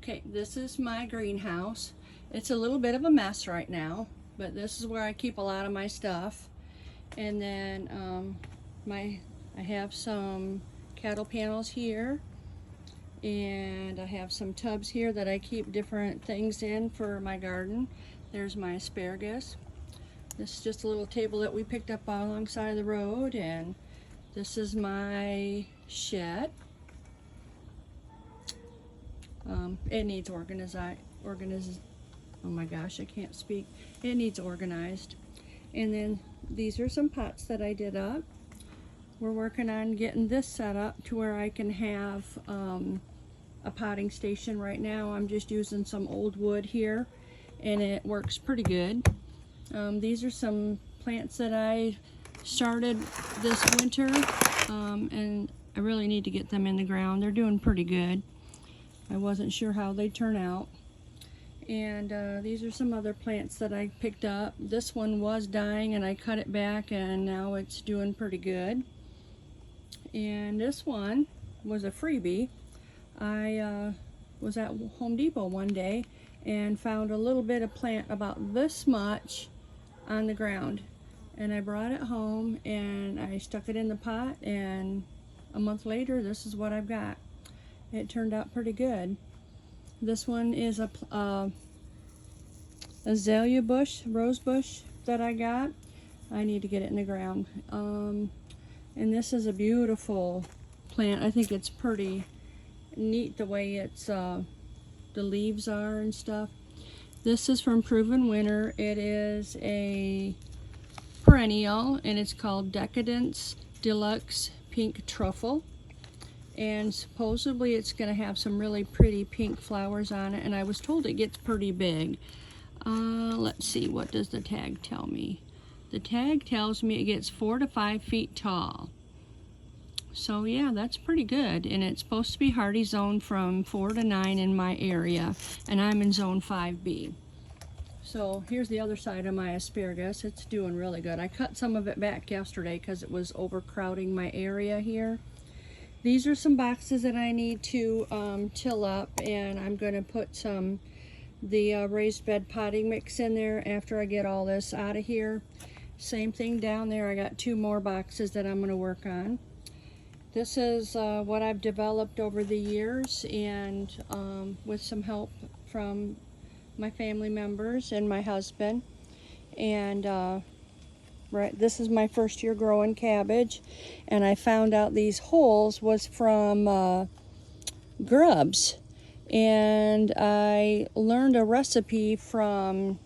Okay, this is my greenhouse. It's a little bit of a mess right now, but this is where I keep a lot of my stuff. And then I have some cattle panels here, and I have some tubs here that I keep different things in for my garden. There's my asparagus. This is just a little table that we picked up alongside the road, and this is my shed. It needs oh my gosh, I can't speak. It needs organized. And then these are some pots that I did up. We're working on getting this set up to where I can have a potting station. Right now I'm just using some old wood here, and it works pretty good. These are some plants that I started this winter, and I really need to get them in the ground. They're doing pretty good. I wasn't sure how they'd turn out. And these are some other plants that I picked up. This one was dying and I cut it back, and now it's doing pretty good. And this one was a freebie. I was at Home Depot one day and found a little bit of plant about this much on the ground. And I brought it home and I stuck it in the pot, and a month later this is what I've got. It turned out pretty good. This one is a azalea bush, rose bush that I got. I need to get it in the ground. And this is a beautiful plant. I think it's pretty neat the way it's the leaves are and stuff. This is from Proven Winter. It is a perennial, and it's called Decadence Deluxe Pink Truffle. And supposedly it's going to have some really pretty pink flowers on it, and I was told it gets pretty big. Let's see, what does the tag tell me? The tag tells me it gets 4 to 5 feet tall. So yeah, that's pretty good, and it's supposed to be hardy zone from 4 to 9 in my area, and I'm in zone 5B. So here's the other side of my asparagus. It's doing really good. I cut some of it back yesterday because it was overcrowding my area here. These are some boxes that I need to till up, and I'm going to put the raised bed potting mix in there after I get all this out of here. Same thing down there. I got 2 more boxes that I'm going to work on. This is what I've developed over the years, and with some help from my family members and my husband. And right, this is my first year growing cabbage, and I found out these holes was from grubs, and I learned a recipe from,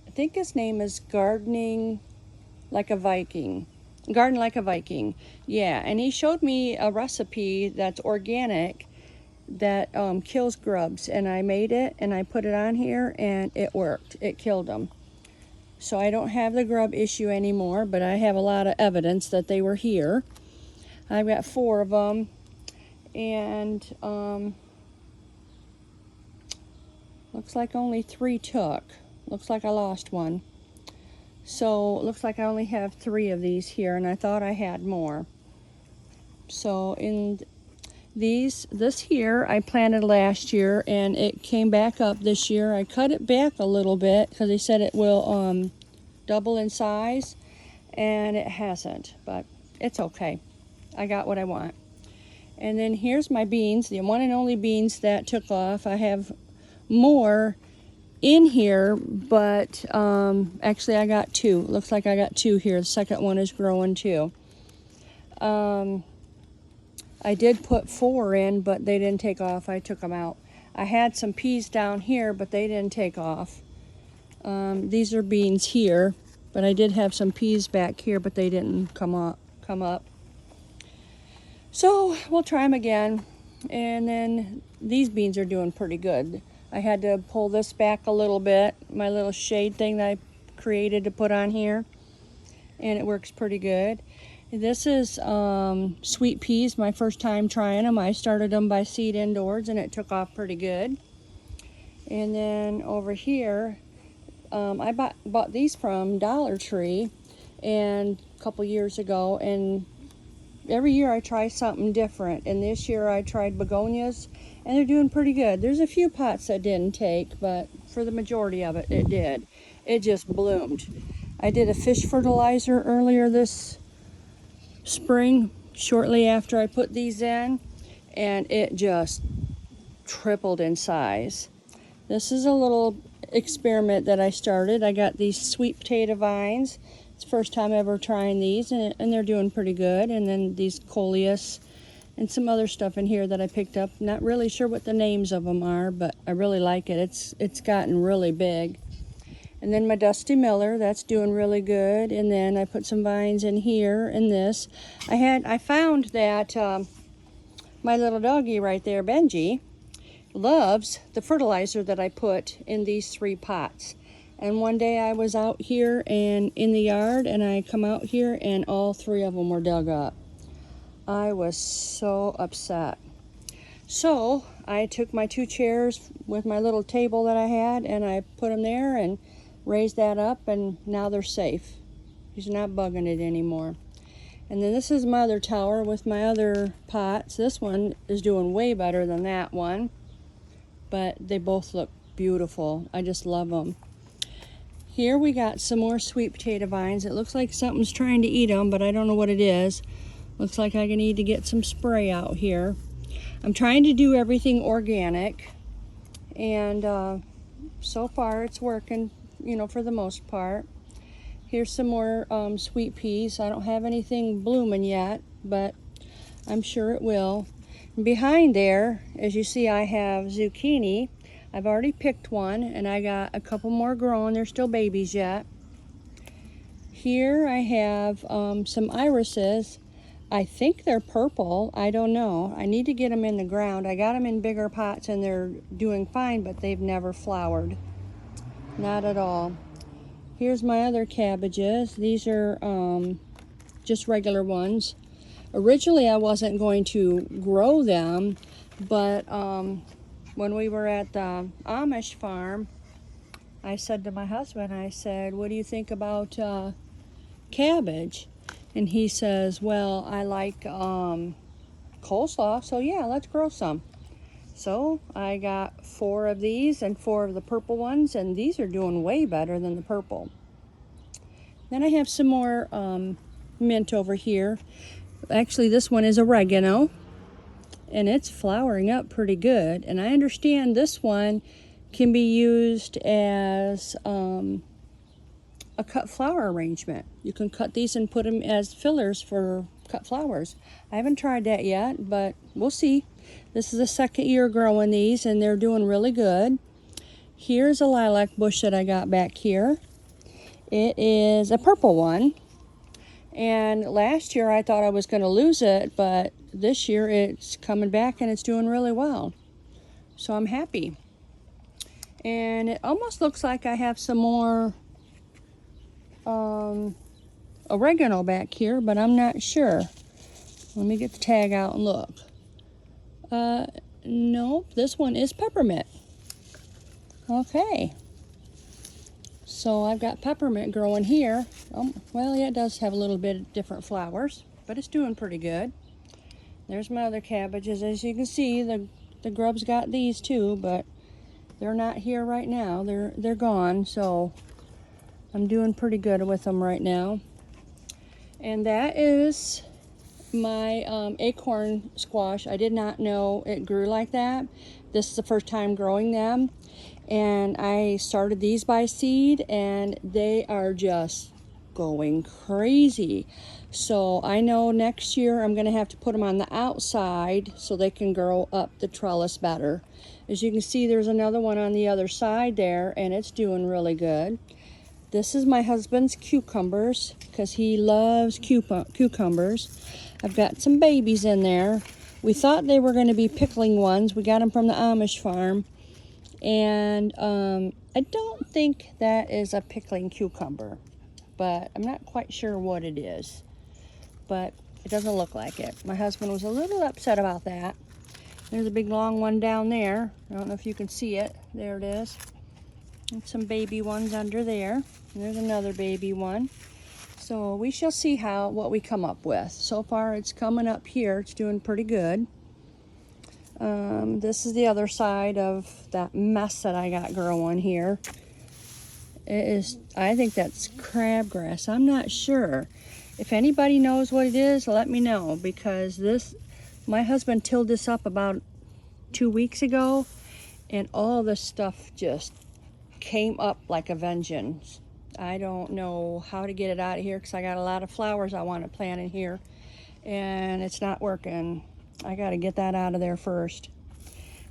I think his name is Garden Like a Viking, yeah, and he showed me a recipe that's organic that kills grubs, and I made it and I put it on here and it worked. It killed them. So I don't have the grub issue anymore, but I have a lot of evidence that they were here. I've got 4 of them, and looks like only 3 took. Looks like I lost one. So looks like I only have 3 of these here, and I thought I had more. So in this here I planted last year, and it came back up this year. I cut it back a little bit because they said it will double in size, and it hasn't, but it's okay. I got what I want. And then here's my beans, the one and only beans that took off. I have more in here, but actually I got 2. Looks like I got 2 here. The second one is growing too. I did put 4 in, but they didn't take off. I took them out. I had some peas down here, but they didn't take off. These are beans here, but I did have some peas back here, but they didn't come up. So we'll try them again. And then these beans are doing pretty good. I had to pull this back a little bit, my little shade thing that I created to put on here, and it works pretty good. This is sweet peas, my first time trying them. I started them by seed indoors, and it took off pretty good. And then over here, I bought these from Dollar Tree and a couple years ago, and every year I try something different, and this year I tried begonias, and they're doing pretty good. There's a few pots that didn't take, but for the majority of it, it did. It just bloomed. I did a fish fertilizer earlier this spring, shortly after I put these in, and it just tripled in size. This is a little experiment that I started. I got these sweet potato vines. It's the first time ever trying these, and they're doing pretty good. And then these coleus and some other stuff in here that I picked up. Not really sure what the names of them are, but I really like it. It's gotten really big. And then my Dusty Miller, that's doing really good. And then I put some vines in here and this. I found that my little doggy right there, Benji, loves the fertilizer that I put in these 3 pots. And one day I was out here and in the yard, and I come out here and all 3 of them were dug up. I was so upset. So I took my 2 chairs with my little table that I had, and I put them there and raised that up, and now they're safe. He's not bugging it anymore. And then this is my other tower with my other pots. This one is doing way better than that one, but they both look beautiful. I just love them. Here we got some more sweet potato vines. It looks like something's trying to eat them, but I don't know what it is. Looks like I need to get some spray out here. I'm trying to do everything organic, and so far it's working, you know, for the most part. Here's some more sweet peas. I don't have anything blooming yet, but I'm sure it will. And behind there, as you see, I have zucchini. I've already picked one, and I got a couple more growing. They're still babies yet. Here I have some irises. I think they're purple. I don't know. I need to get them in the ground. I got them in bigger pots, and they're doing fine, but they've never flowered. Not at all. Here's my other cabbages. These are just regular ones. Originally, I wasn't going to grow them, but when we were at the Amish farm, I said to my husband, I said, what do you think about cabbage? And he says, well, I like coleslaw, so yeah, let's grow some. So I got 4 of these and 4 of the purple ones, and these are doing way better than the purple. Then I have some more mint over here. Actually, this one is oregano, and it's flowering up pretty good. And I understand this one can be used as a cut flower arrangement. You can cut these and put them as fillers for cut flowers. I haven't tried that yet, but we'll see. This is the 2nd year growing these, and they're doing really good. Here's a lilac bush that I got back here. It is a purple one. And last year I thought I was going to lose it, but this year it's coming back and it's doing really well. So I'm happy. And it almost looks like I have some more oregano back here, but I'm not sure. Let me get the tag out and look. Nope, this one is peppermint. Okay. So I've got peppermint growing here. Well, yeah, it does have a little bit of different flowers, but it's doing pretty good. There's my other cabbages. As you can see, the grubs got these too, but they're not here right now. They're gone, so I'm doing pretty good with them right now. And that is my acorn squash. I did not know it grew like that. This is the first time growing them. And I started these by seed, and they are just going crazy. So I know next year I'm going to have to put them on the outside so they can grow up the trellis better. As you can see, there's another one on the other side there, and it's doing really good. This is my husband's cucumbers, because he loves cucumbers. I've got some babies in there. We thought they were going to be pickling ones. We got them from the Amish farm. And I don't think that is a pickling cucumber, but I'm not quite sure what it is. But it doesn't look like it. My husband was a little upset about that. There's a big long one down there. I don't know if you can see it. There it is. And some baby ones under there. And there's another baby one. So we shall see what we come up with. So far it's coming up here. It's doing pretty good. This is the other side of that mess that I got growing here. It is, I think that's crabgrass. I'm not sure. If anybody knows what it is, let me know, because my husband tilled this up about 2 weeks ago, and all this stuff just came up like a vengeance. I don't know how to get it out of here because I got a lot of flowers I want to plant in here, and it's not working. I got to get that out of there first.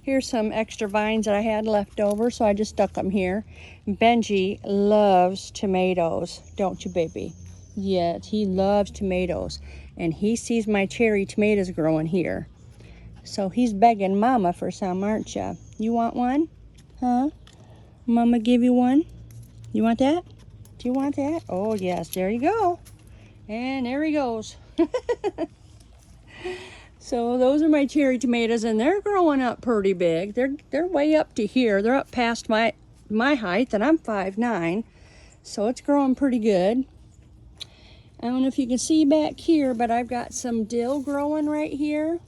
Here's some extra vines that I had left over, so I just stuck them here. Benji loves tomatoes, don't you, baby? Yes, he loves tomatoes, and he sees my cherry tomatoes growing here. So he's begging Mama for some, aren't you? You want one? Huh? Mama give you one? You want that? Do you want that? Oh, yes, there you go. And there he goes. So those are my cherry tomatoes, and they're growing up pretty big. They're way up to here. They're up past my height, and I'm 5'9", so it's growing pretty good. I don't know if you can see back here, but I've got some dill growing right here.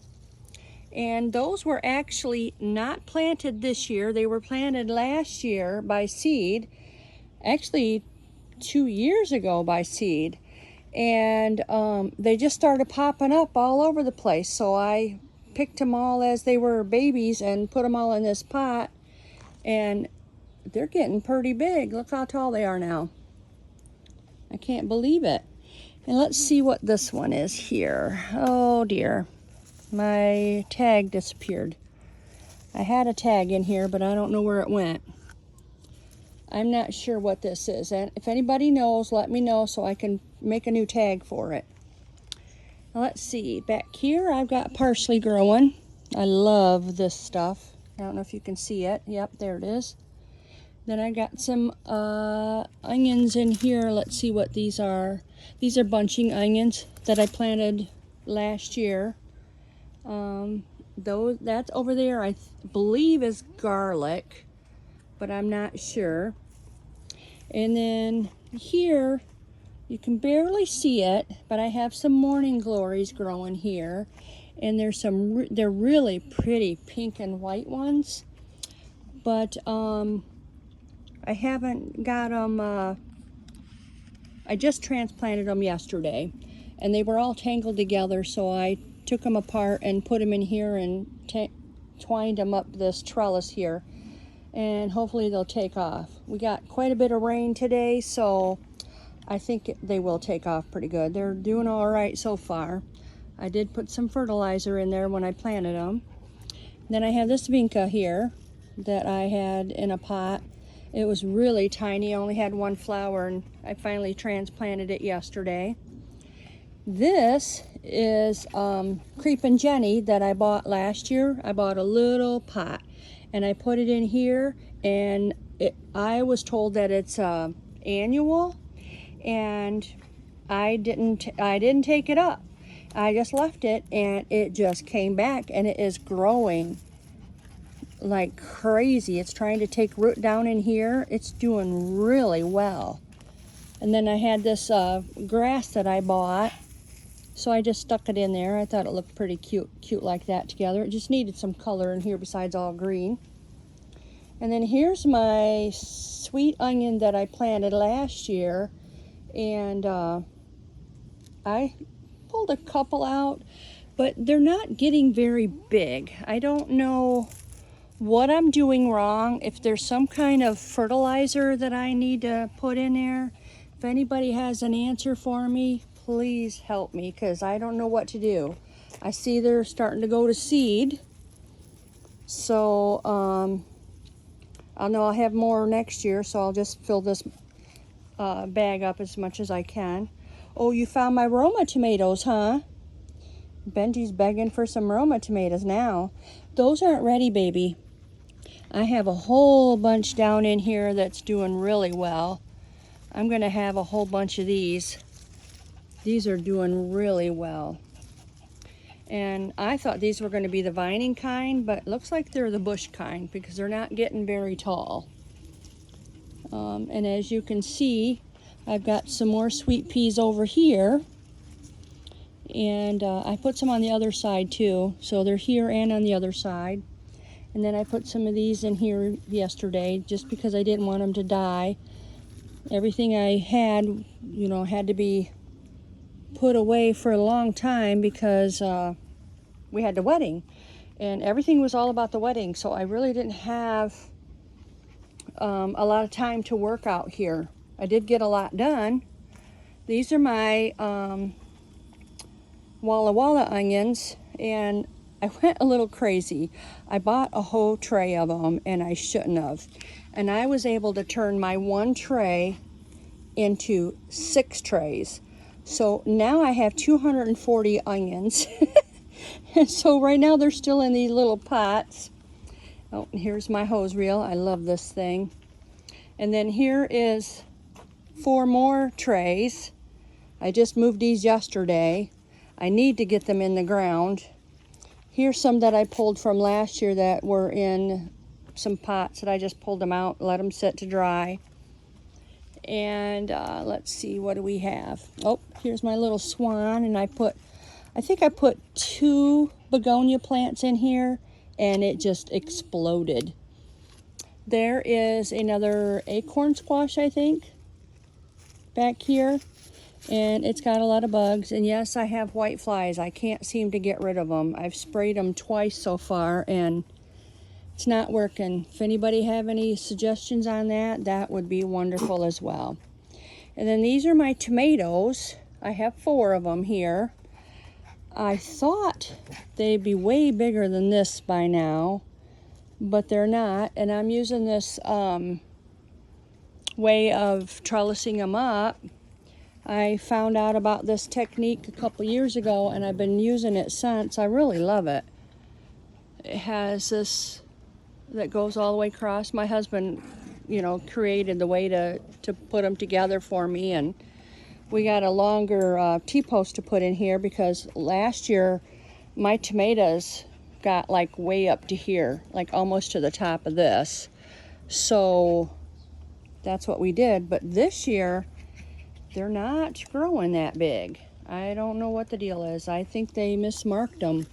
And those were actually not planted this year. They were planted last year by seed. Actually, 2 years ago by seed. And they just started popping up all over the place. So I picked them all as they were babies and put them all in this pot. And they're getting pretty big. Look how tall they are now. I can't believe it. And let's see what this one is here. Oh dear, my tag disappeared. I had a tag in here, but I don't know where it went. I'm not sure what this is, and if anybody knows, let me know so I can make a new tag for it. Now let's see, back here I've got parsley growing. I love this stuff. I don't know if you can see it. Yep, there it is. Then I got some onions in here. Let's see what these are. These are bunching onions that I planted last year. That's over there, I believe is garlic, but I'm not sure. And then here, you can barely see it, but I have some morning glories growing here. And they're really pretty pink and white ones. But I haven't got them, I just transplanted them yesterday, and they were all tangled together, so I took them apart and put them in here and twined them up this trellis here, and hopefully they'll take off. We got quite a bit of rain today, so I think they will take off pretty good. They're doing all right so far. I did put some fertilizer in there when I planted them. Then I have this vinca here that I had in a pot. It was really tiny, only had one flower, and I finally transplanted it yesterday. This is Creepin' Jenny that I bought last year. I bought a little pot, and I put it in here, and I was told that it's annual, and I didn't take it up. I just left it, and it just came back, and it is growing like crazy. It's trying to take root down in here. It's doing really well. And then I had this grass that I bought, so I just stuck it in there. I thought it looked pretty cute like that together. It just needed some color in here besides all green. And then here's my sweet onion that I planted last year, and I pulled a couple out, but they're not getting very big. I don't know what I'm doing wrong, if there's some kind of fertilizer that I need to put in there. If anybody has an answer for me, please help me, because I don't know what to do. I see they're starting to go to seed, so I'll know I'll have more next year, so I'll just fill this bag up as much as I can. Oh, you found my Roma tomatoes, huh? Benji's begging for some Roma tomatoes now. Those aren't ready, baby. I have a whole bunch down in here that's doing really well. I'm going to have a whole bunch of these. These are doing really well. And I thought these were going to be the vining kind, but it looks like they're the bush kind because they're not getting very tall. And as you can see, I've got some more sweet peas over here, and I put some on the other side too, so they're here and on the other side. And then I put some of these in here yesterday just because I didn't want them to die. Everything I had, you know, had to be put away for a long time because we had the wedding, and everything was all about the wedding, so I really didn't have a lot of time to work out here. I did get a lot done. These are my Walla Walla onions, and I went a little crazy. I bought a whole tray of them, and I shouldn't have. And I was able to turn my one tray into 6 trays. So now I have 240 onions. And so right now they're still in these little pots. Oh, and here's my hose reel. I love this thing. And then here is 4 more trays. I just moved these yesterday. I need to get them in the ground. Here's some that I pulled from last year that were in some pots that I just pulled them out, let them sit to dry. And let's see, what do we have? Oh, here's my little swan, and I think I put 2 begonia plants in here, and it just exploded. There is another acorn squash, I think, back here, and it's got a lot of bugs. And yes, I have white flies. I can't seem to get rid of them. I've sprayed them twice so far, and it's not working. If anybody have any suggestions on that, that would be wonderful as well. And then these are my tomatoes. I have 4 of them here. I thought they'd be way bigger than this by now, but they're not. And I'm using this way of trellising them up. I found out about this technique a couple years ago, and I've been using it since. I really love it. It has this that goes all the way across. My husband, you know, created the way to put them together for me, and we got a longer T-post to put in here because last year my tomatoes got like way up to here, like almost to the top of this. So that's what we did. But this year they're not growing that big. I don't know what the deal is. I think they mismarked them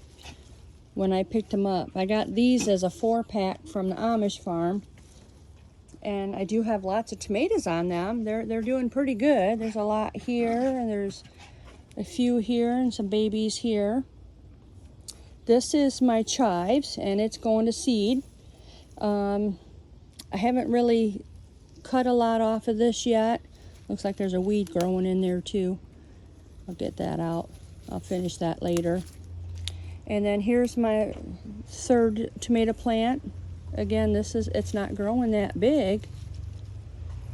when I picked them up. I got these as a 4-pack from the Amish farm, and I do have lots of tomatoes on them. They're doing pretty good. There's a lot here, and there's a few here, and some babies here. This is my chives, and it's going to seed. I haven't really cut a lot off of this yet. Looks like there's a weed growing in there too. I'll get that out. I'll finish that later. And then here's my 3rd tomato plant. Again, it's not growing that big,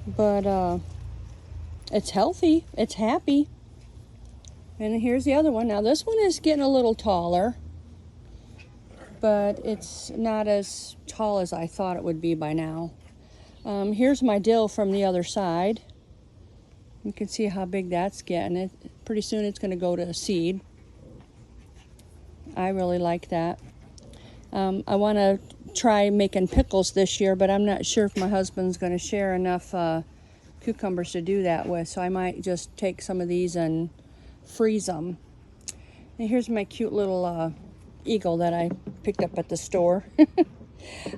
but it's healthy, it's happy. And here's the other one. Now this one is getting a little taller, but it's not as tall as I thought it would be by now. Here's my dill from the other side. You can see how big that's getting. Pretty soon it's going to go to seed. I really like that. I want to try making pickles this year, but I'm not sure if my husband's going to share enough cucumbers to do that with, so I might just take some of these and freeze them. And here's my cute little eagle that I picked up at the store.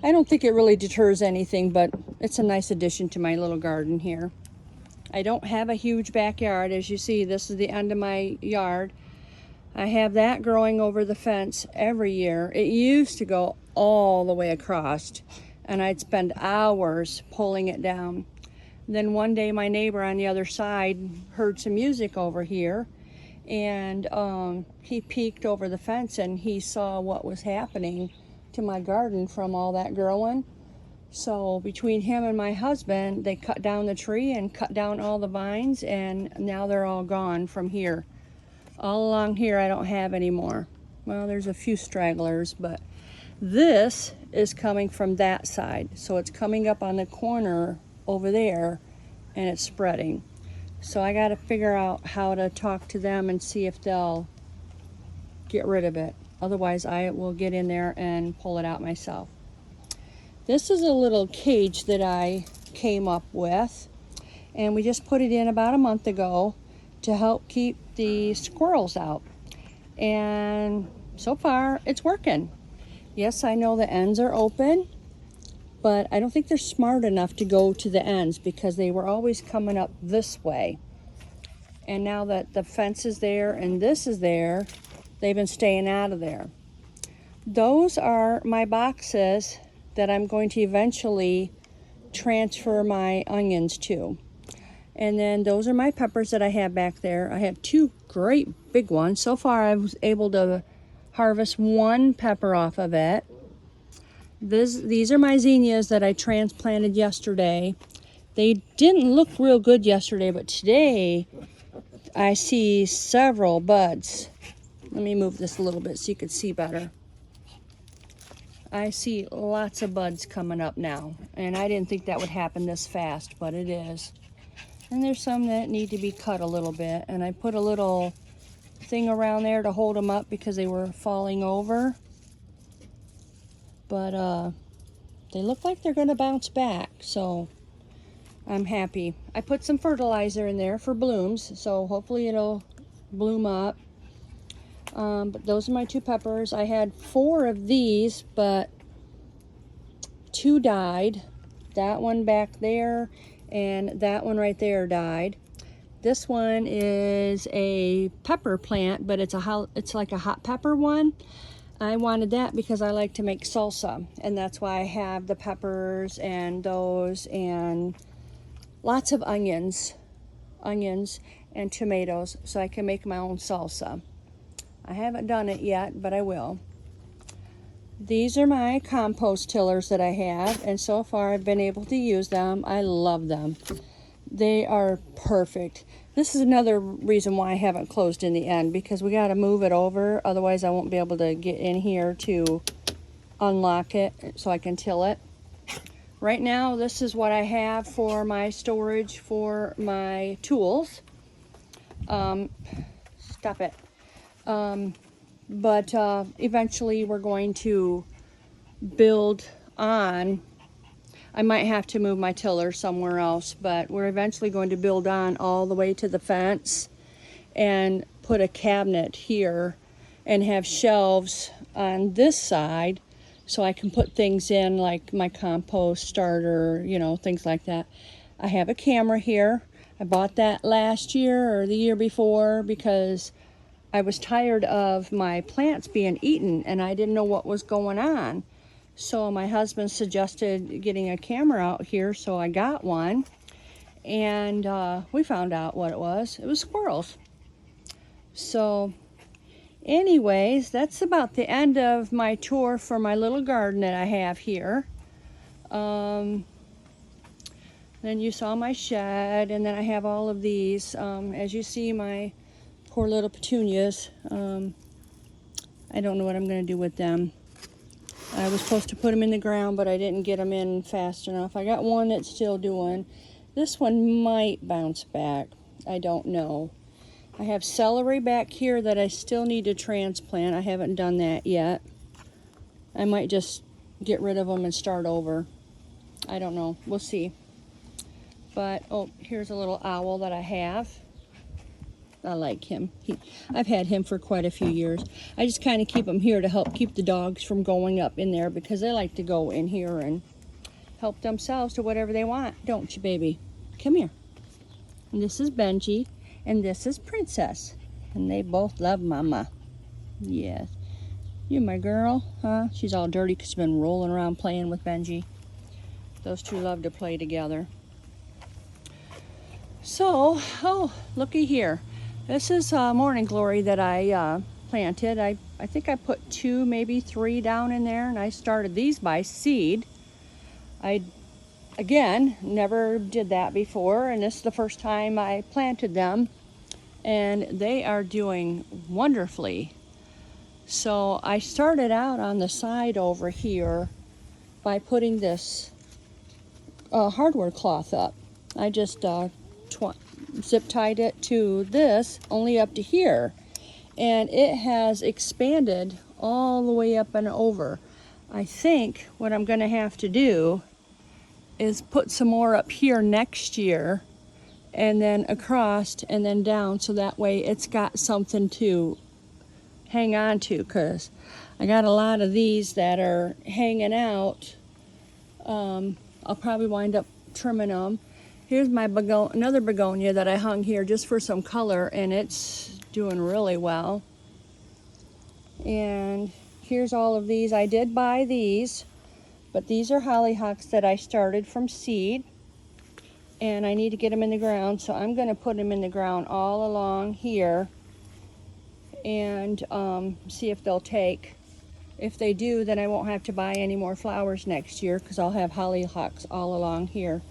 I don't think it really deters anything, but it's a nice addition to my little garden here. I don't have a huge backyard. As you see, this is the end of my yard. I have that growing over the fence every year. It used to go all the way across, and I'd spend hours pulling it down. Then one day my neighbor on the other side heard some music over here, and he peeked over the fence and he saw what was happening to my garden from all that growing. So between him and my husband, they cut down the tree and cut down all the vines, and now they're all gone from here. All along here I don't have any more. Well, there's a few stragglers, but this is coming from that side. So it's coming up on the corner over there, and it's spreading. So I got to figure out how to talk to them and see if they'll get rid of it. Otherwise I will get in there and pull it out myself. This is a little cage that I came up with, and we just put it in about a month ago to help keep the squirrels out. And so far, it's working. Yes, I know the ends are open, but I don't think they're smart enough to go to the ends because they were always coming up this way. And now that the fence is there and this is there, they've been staying out of there. Those are my boxes that I'm going to eventually transfer my onions to. And then those are my peppers that I have back there. I have two great big ones. So far I was able to harvest one pepper off of it. These are my zinnias that I transplanted yesterday. They didn't look real good yesterday, but today I see several buds. Let me move this a little bit so you can see better. I see lots of buds coming up now, and I didn't think that would happen this fast, but it is. And there's some that need to be cut a little bit, and I put a little thing around there to hold them up because they were falling over. But they look like they're going to bounce back, so I'm happy. I put some fertilizer in there for blooms, so hopefully it'll bloom up. But those are my two peppers. I had 4 of these, but 2 died. That one back there and that one right there died. This one is a pepper plant, but it's like a hot pepper one. I wanted that because I like to make salsa, and that's why I have the peppers and those and lots of onions and tomatoes so I can make my own salsa. I haven't done it yet, but I will. These are my compost tillers that I have, and so far I've been able to use them. I love them. They are perfect. This is another reason why I haven't closed in the end, because we got to move it over. Otherwise, I won't be able to get in here to unlock it so I can till it. Right now, this is what I have for my storage for my tools. Stop it. But eventually we're going to build on. I might have to move my tiller somewhere else, but we're eventually going to build on all the way to the fence and put a cabinet here and have shelves on this side so I can put things in like my compost starter, you know, things like that. I have a camera here. I bought that last year or the year before because I was tired of my plants being eaten and I didn't know what was going on. So my husband suggested getting a camera out here, so I got one. And we found out what it was. It was squirrels. So anyways, that's about the end of my tour for my little garden that I have here. Then you saw my shed, and then I have all of these. As you see, my poor little petunias. I don't know what I'm going to do with them. I was supposed to put them in the ground, but I didn't get them in fast enough. I got one that's still doing. This one might bounce back. I don't know. I have celery back here that I still need to transplant. I haven't done that yet. I might just get rid of them and start over. I don't know. We'll see. But, oh, here's a little owl that I have. I like him. I've had him for quite a few years. I just kind of keep him here to help keep the dogs from going up in there because they like to go in here and help themselves to whatever they want, don't you, baby? Come here. And this is Benji, and this is Princess, and they both love Mama. Yes. You my girl, huh? She's all dirty because she's been rolling around playing with Benji. Those two love to play together. So, oh, looky here. This is Morning Glory that I planted. I think I put 2, maybe 3 down in there, and I started these by seed. I, again, never did that before, and this is the first time I planted them, and they are doing wonderfully. So I started out on the side over here by putting this hardware cloth up. I just zip tied it to this only up to here, and it has expanded all the way up and over. I think what I'm going to have to do is put some more up here next year and then across and then down, so that way it's got something to hang on to, because I got a lot of these that are hanging out. I'll probably wind up trimming them. Here's my another begonia that I hung here just for some color, and it's doing really well. And here's all of these. I did buy these, but these are hollyhocks that I started from seed, and I need to get them in the ground, so I'm going to put them in the ground all along here and see if they'll take. If they do, then I won't have to buy any more flowers next year, because I'll have hollyhocks all along here.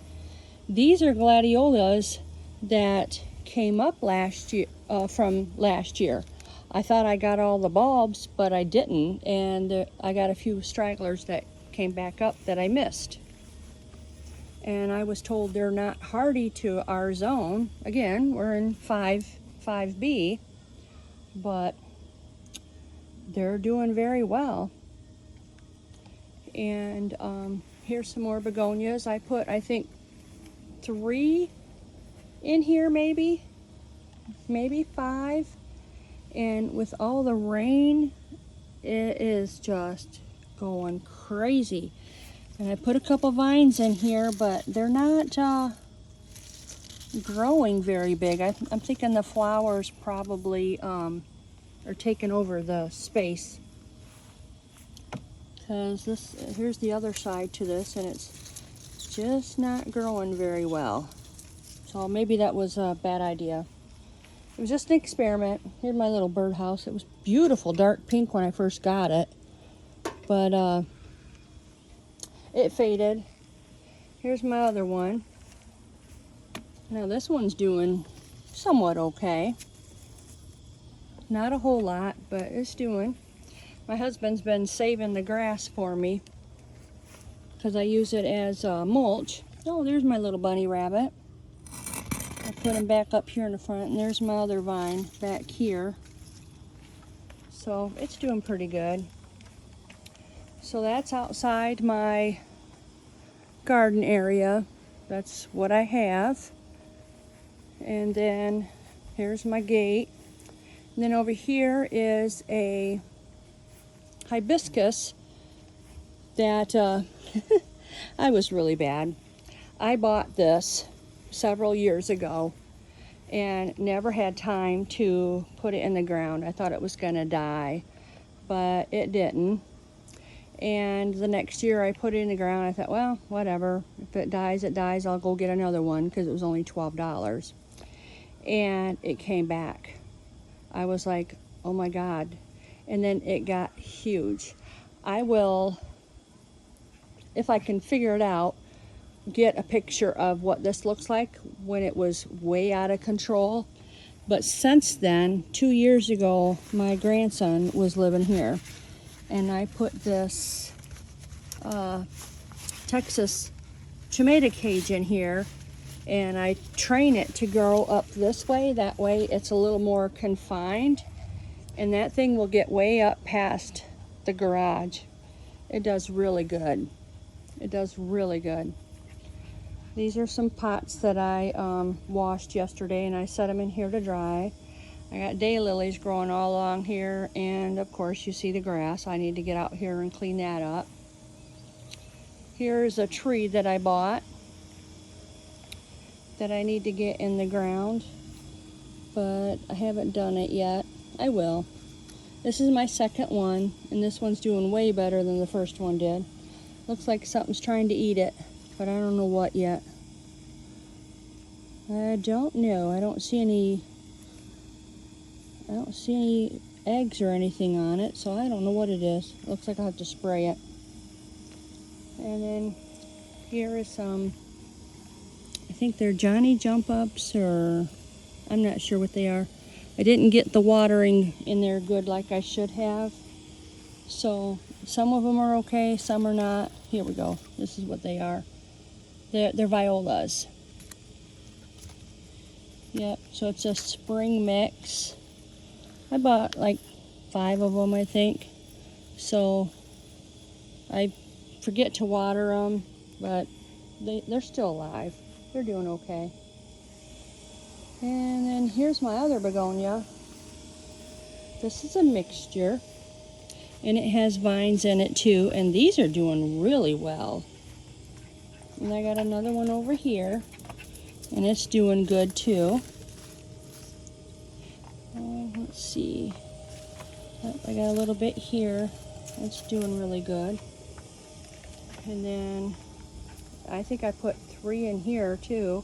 These are gladiolas that came up last year, from last year. I thought I got all the bulbs, but I didn't, and I got a few stragglers that came back up that I missed. And I was told they're not hardy to our zone. Again, we're in 5B, but they're doing very well. And here's some more begonias. I put, I think, 3 in here, maybe 5. And with all the rain, it is just going crazy. And I put a couple vines in here, but they're not growing very big. I'm thinking the flowers probably are taking over the space. Because here's the other side to this, and it's just not growing very well. So maybe that was a bad idea. It was just an experiment. Here's my little birdhouse. It was beautiful, dark pink when I first got it, but it faded. Here's my other one. Now this one's doing somewhat okay. Not a whole lot, but it's doing. My husband's been saving the grass for me because I use it as mulch. Oh, there's my little bunny rabbit. I put him back up here in the front, and there's my other vine back here. So it's doing pretty good. So that's outside my garden area. That's what I have. And then here's my gate. And then over here is a hibiscus that I was really bad. I bought this several years ago and never had time to put it in the ground. I thought it was gonna die, but it didn't. And the next year I put it in the ground. I thought, well, whatever. If it dies, it dies. I'll go get another one, because it was only $12. And it came back. I was like, oh my God. And then it got huge. I will, if I can figure it out, get a picture of what this looks like when it was way out of control. But since then, 2 years ago, my grandson was living here, and I put this Texas tomato cage in here, and I train it to grow up this way. That way it's a little more confined, and that thing will get way up past the garage. It does really good. It does really good. These are some pots that I washed yesterday, and I set them in here to dry. I got daylilies growing all along here, and of course you see the grass. I need to get out here and clean that up. Here's a tree that I bought that I need to get in the ground, but I haven't done it yet. I will. This is my second one, and this one's doing way better than the first one did. Looks like something's trying to eat it, but I don't know what yet. I don't know. I don't see any eggs or anything on it, so I don't know what it is. Looks like I'll have to spray it. And then here is some, I think they're Johnny Jump Ups, or I'm not sure what they are. I didn't get the watering in there good like I should have. So some of them are okay, some are not. Here we go. This is what they are. They're violas. Yep, so it's a spring mix. I bought like 5 of them, I think. So I forget to water them, but they're still alive. They're doing okay. And then here's my other begonia. This is a mixture, and it has vines in it too, and these are doing really well. And I got another one over here, and it's doing good too. Let's see. I got a little bit here. It's doing really good. And then I think I put 3 in here too,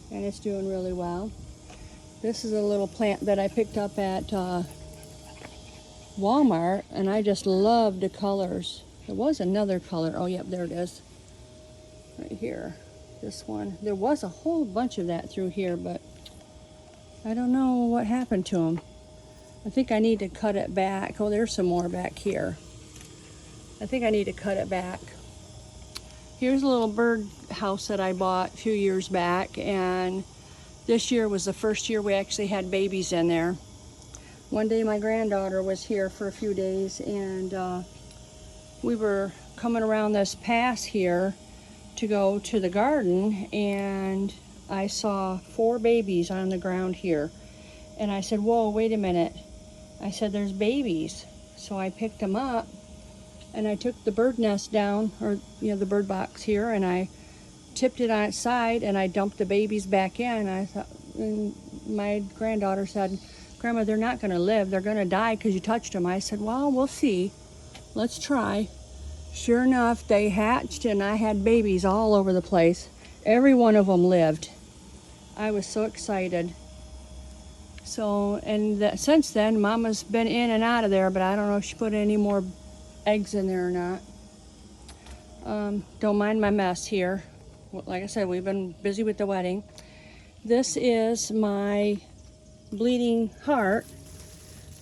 and it's doing really well. This is a little plant that I picked up at Walmart, and I just love the colors. There was another color. Oh, yep, there it is. Right here. This one. There was a whole bunch of that through here, but I don't know what happened to them. I think I need to cut it back. Oh, there's some more back here. I think I need to cut it back. Here's a little bird house that I bought a few years back, and this year was the first year we actually had babies in there. One day my granddaughter was here for a few days, and we were coming around this pass here to go to the garden, and I saw 4 babies on the ground here. And I said, whoa, wait a minute. I said, there's babies. So I picked them up, and I took the bird nest down, or the bird box here, and I tipped it on its side, and I dumped the babies back in. I thought, and my granddaughter said, Grandma, they're not going to live. They're going to die because you touched them. I said, well, we'll see. Let's try. Sure enough, they hatched, and I had babies all over the place. Every one of them lived. I was so excited. So, and since then, Mama's been in and out of there, but I don't know if she put any more eggs in there or not. Don't mind my mess here. Like I said, we've been busy with the wedding. This is my bleeding heart,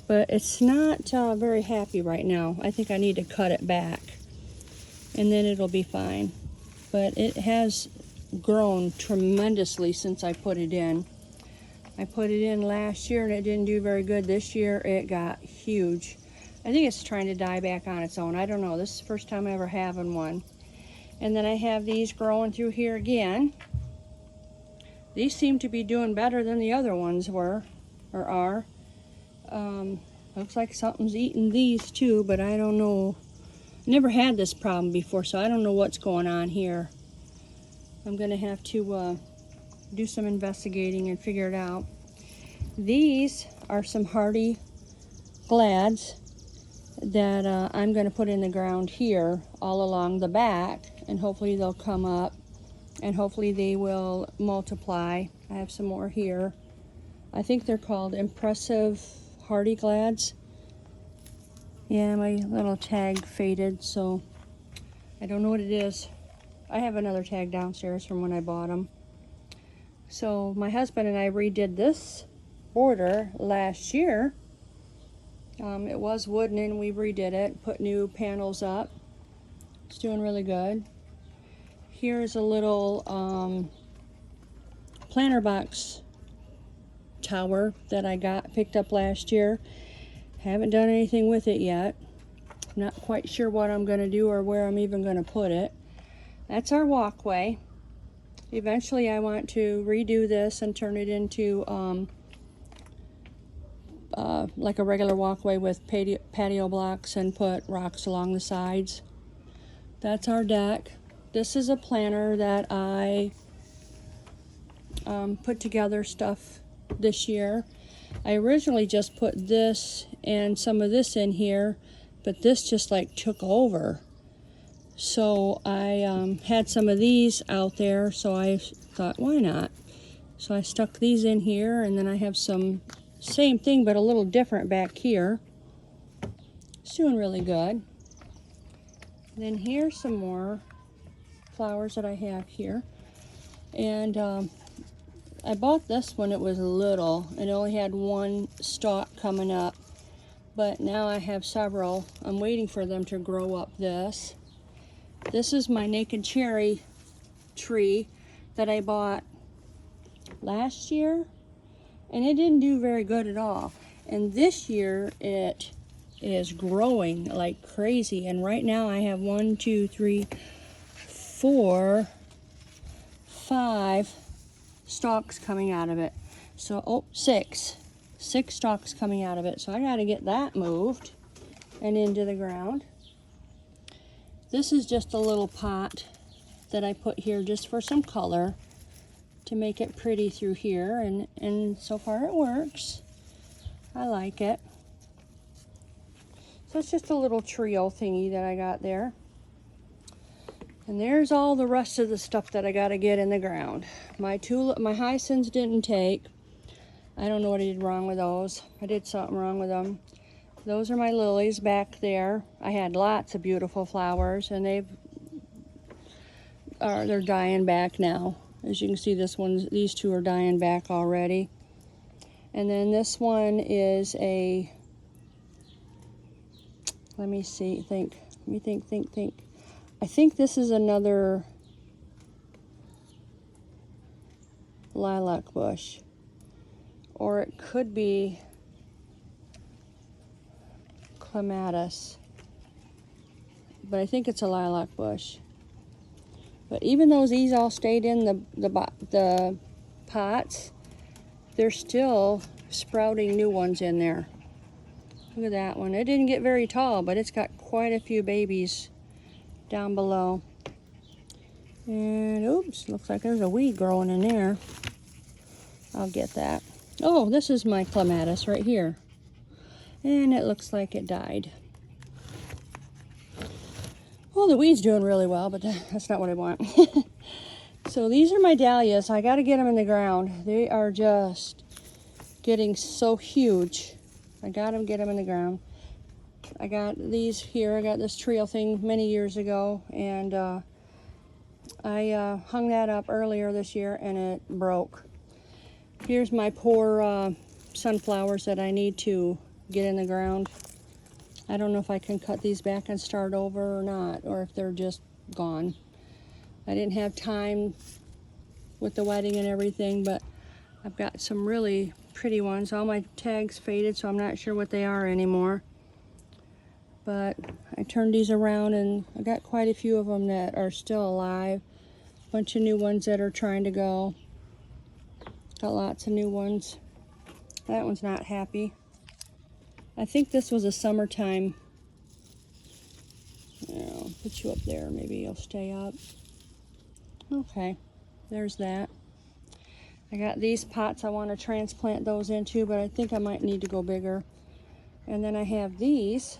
but it's not very happy right now. I think I need to cut it back, and then it'll be fine. But it has grown tremendously since I put it in. I put it in last year and it didn't do very good. This year it got huge. I think it's trying to die back on its own. I don't know. This is the first time ever having one. And then I have these growing through here again. These seem to be doing better than the other ones were, or are. Looks like something's eating these too, but I don't know. Never had this problem before, so I don't know what's going on here. I'm going to have to do some investigating and figure it out. These are some hardy glads that I'm going to put in the ground here all along the back, and hopefully they'll come up, and hopefully they will multiply. I have some more here. I think they're called impressive hardy glads. Yeah, my little tag faded, so I don't know what it is. I have another tag downstairs from when I bought them. So my husband and I redid this border last year. It was wooden, and we redid it, put new panels up. It's doing really good. Here's a little planter box tower that I picked up last year. Haven't done anything with it yet. Not quite sure what I'm going to do or where I'm even going to put it. That's our walkway. Eventually I want to redo this and turn it into like a regular walkway with patio blocks and put rocks along the sides. That's our deck. This is a planter that I put together stuff this year. I originally just put this and some of this in here, but this just like took over. So I had some of these out there, so I thought, why not? So I stuck these in here, and then I have some same thing but a little different back here. It's doing really good. And then here's some more flowers that I have here. And I bought this when it was little. It only had one stalk coming up, but now I have several. I'm waiting for them to grow up this. This is my naked cherry tree that I bought last year, and it didn't do very good at all. And this year it is growing like crazy, and right now I have 1, 2, 3, 4, 5 stalks coming out of it. So, oh, six stalks coming out of it. So I got to get that moved and into the ground. This is just a little pot that I put here just for some color to make it pretty through here, and so far it works. I like it. So it's just a little trio thingy that I got there. And there's all the rest of the stuff that I got to get in the ground. My hyacinths didn't take. I don't know what I did wrong with those. I did something wrong with them. Those are my lilies back there. I had lots of beautiful flowers, and they're dying back now. As you can see, these two are dying back already. And then this one is a, let me think. I think this is another lilac bush, or it could be clematis, but I think it's a lilac bush. But even though these all stayed in the pots, they're still sprouting new ones in there. Look at that one. It didn't get very tall, but it's got quite a few babies down below. And oops, looks like there's a weed growing in there. I'll get that. Oh, this is my clematis right here. And it looks like it died. Well, the weed's doing really well, but that's not what I want. So these are my dahlias. I got to get them in the ground. They are just getting so huge. I got to get them in the ground. I got these here. I got this trio thing many years ago, and I hung that up earlier this year, and it broke. Here's my poor sunflowers that I need to get in the ground. I don't know if I can cut these back and start over or not, or if they're just gone. I didn't have time with the wedding and everything, but I've got some really pretty ones. All my tags faded, so I'm not sure what they are anymore. But I turned these around, and I got quite a few of them that are still alive. A bunch of new ones that are trying to go. Got lots of new ones. That one's not happy. I think this was a summertime. I'll put you up there. Maybe you'll stay up. Okay, there's that. I got these pots I want to transplant those into, but I think I might need to go bigger. And then I have these.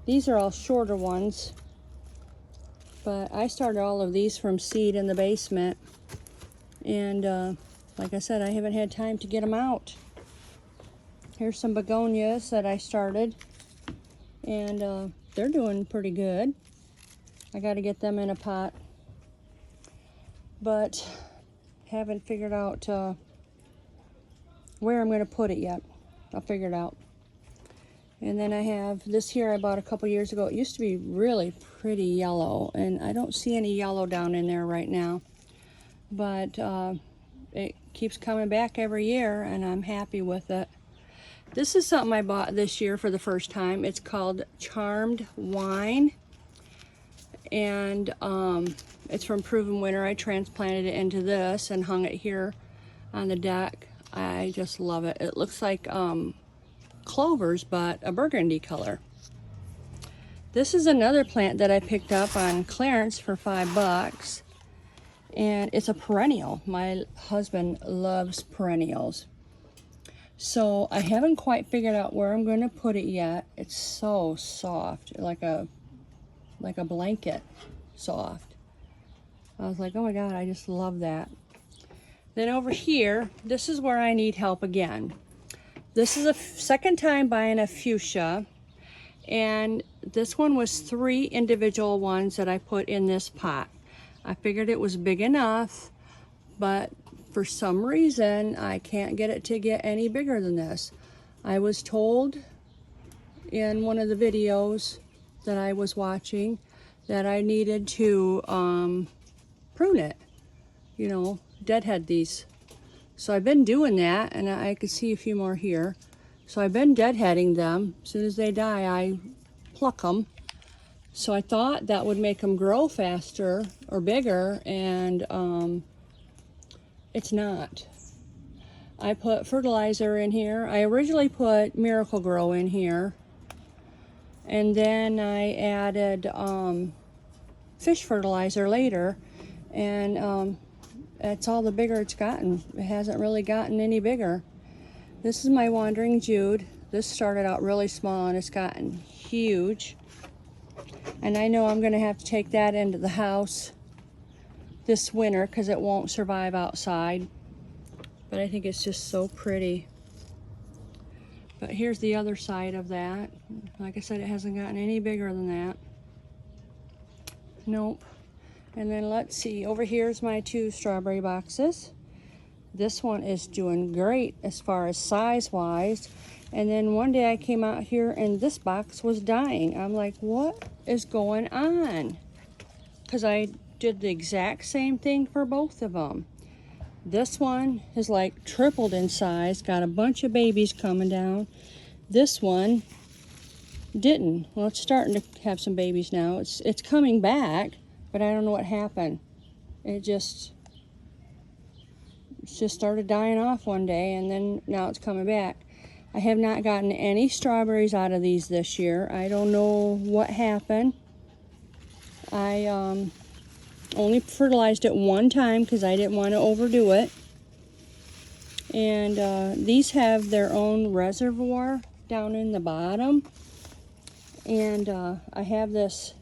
These are all shorter ones, but I started all of these from seed in the basement. And like I said, I haven't had time to get them out. Here's some begonias that I started, and they're doing pretty good. I got to get them in a pot, but haven't figured out where I'm going to put it yet. I'll figure it out. And then I have this here I bought a couple years ago. It used to be really pretty yellow, and I don't see any yellow down in there right now. But it keeps coming back every year, and I'm happy with it. This is something I bought this year for the first time. It's called Charmed Wine, and it's from Proven Winter. I transplanted it into this and hung it here on the deck. I just love it. It looks like clovers, but a burgundy color. This is another plant that I picked up on clearance for $5, and it's a perennial. My husband loves perennials. So I haven't quite figured out where I'm going to put it yet. It's so soft, like a blanket soft. I was like, oh my God, I just love that. Then over here, this is where I need help again. This is a second time buying a fuchsia, and this one was 3 individual ones that I put in this pot. I figured it was big enough, but for some reason, I can't get it to get any bigger than this. I was told in one of the videos that I was watching that I needed to prune it, you know, deadhead these. So I've been doing that, and I could see a few more here. So I've been deadheading them. As soon as they die, I pluck them. So I thought that would make them grow faster or bigger, and it's not. I put fertilizer in here. I originally put Miracle Grow in here, and then I added fish fertilizer later, and that's all the bigger it's gotten. It hasn't really gotten any bigger. This is my Wandering Jude. This started out really small and it's gotten huge. And I know I'm going to have to take that into the house this winter because it won't survive outside. But I think it's just so pretty. But here's the other side of that. Like I said, it hasn't gotten any bigger than that. Nope. And then let's see, over here's my 2 strawberry boxes. This one is doing great as far as size-wise. And then one day I came out here and this box was dying. I'm like, what is going on? Because I did the exact same thing for both of them. This one has like tripled in size, got a bunch of babies coming down. This one didn't. Well, it's starting to have some babies now. It's coming back, but I don't know what happened. It just started dying off one day, and then now it's coming back. I have not gotten any strawberries out of these this year. I don't know what happened. I only fertilized it one time because I didn't want to overdo it. And these have their own reservoir down in the bottom. And I have this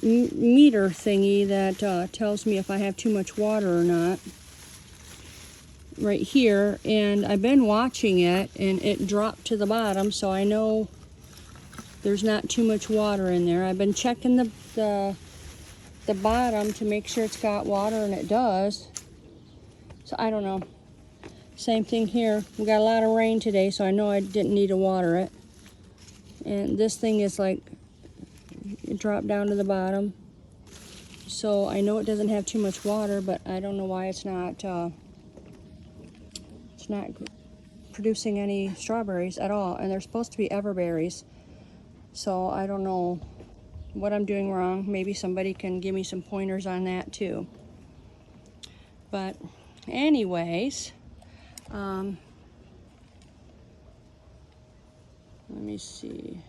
meter thingy that tells me if I have too much water or not right here, and I've been watching it and it dropped to the bottom, so I know there's not too much water in there. I've been checking the bottom to make sure it's got water, and it does. So I don't know. Same thing here. We got a lot of rain today, so I know I didn't need to water it. And this thing is like, it dropped down to the bottom. So I know it doesn't have too much water, but I don't know why it's not producing any strawberries at all. And they're supposed to be everberries. So I don't know what I'm doing wrong. Maybe somebody can give me some pointers on that too. But anyways, let me see.